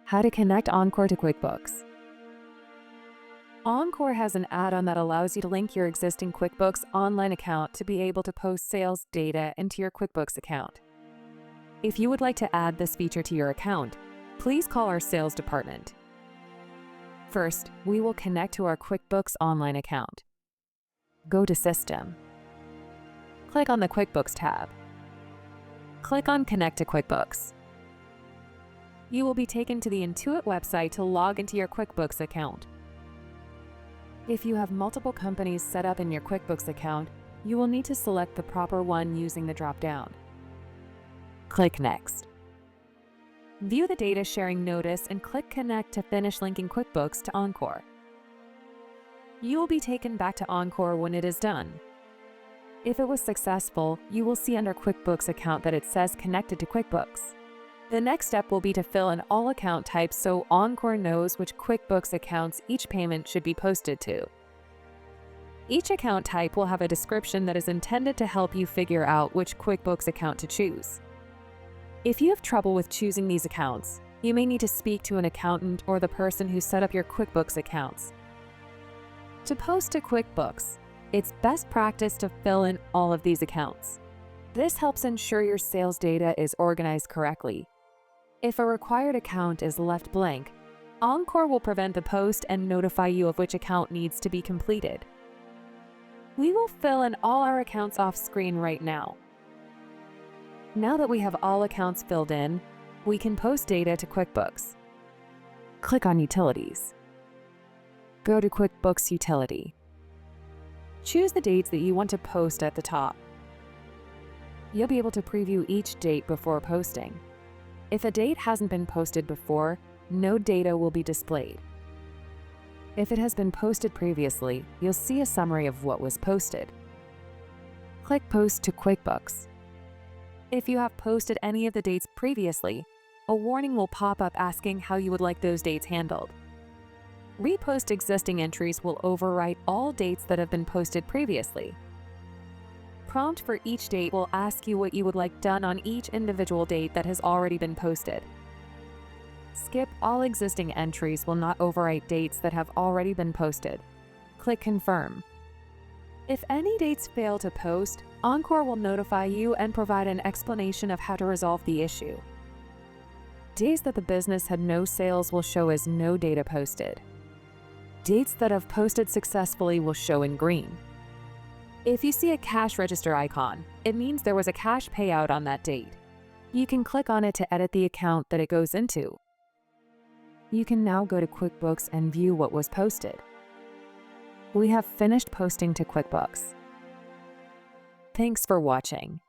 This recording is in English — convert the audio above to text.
How to connect Encore to QuickBooks. Encore has an add-on that allows you to link your existing QuickBooks online account to be able to post sales data into your QuickBooks account. If you would like to add this feature to your account, please call our sales department. First, we will connect to our QuickBooks online account. Go to System. Click on the QuickBooks tab. Click on Connect to QuickBooks. You will be taken to the Intuit website to log into your QuickBooks account. If you have multiple companies set up in your QuickBooks account, you will need to select the proper one using the drop-down. Click Next. View the data sharing notice and click Connect to finish linking QuickBooks to Encore. You will be taken back to Encore when it is done. If it was successful, you will see under QuickBooks account that it says Connected to QuickBooks. The next step will be to fill in all account types so Encore knows which QuickBooks accounts each payment should be posted to. Each account type will have a description that is intended to help you figure out which QuickBooks account to choose. If you have trouble with choosing these accounts, you may need to speak to an accountant or the person who set up your QuickBooks accounts. To post to QuickBooks, it's best practice to fill in all of these accounts. This helps ensure your sales data is organized correctly. If a required account is left blank, Encore will prevent the post and notify you of which account needs to be completed. We will fill in all our accounts off screen right now. Now that we have all accounts filled in, we can post data to QuickBooks. Click on Utilities. Go to QuickBooks Utility. Choose the dates that you want to post at the top. You'll be able to preview each date before posting. If a date hasn't been posted before, no data will be displayed. If it has been posted previously, you'll see a summary of what was posted. Click Post to QuickBooks. If you have posted any of the dates previously, a warning will pop up asking how you would like those dates handled. Repost existing entries will overwrite all dates that have been posted previously. Prompt for each date will ask you what you would like done on each individual date that has already been posted. Skip all existing entries will not overwrite dates that have already been posted. Click Confirm. If any dates fail to post, Encore will notify you and provide an explanation of how to resolve the issue. Days that the business had no sales will show as no data posted. Dates that have posted successfully will show in green. If you see a cash register icon, it means there was a cash payout on that date. You can click on it to edit the account that it goes into. You can now go to QuickBooks and view what was posted. We have finished posting to QuickBooks. Thanks for watching.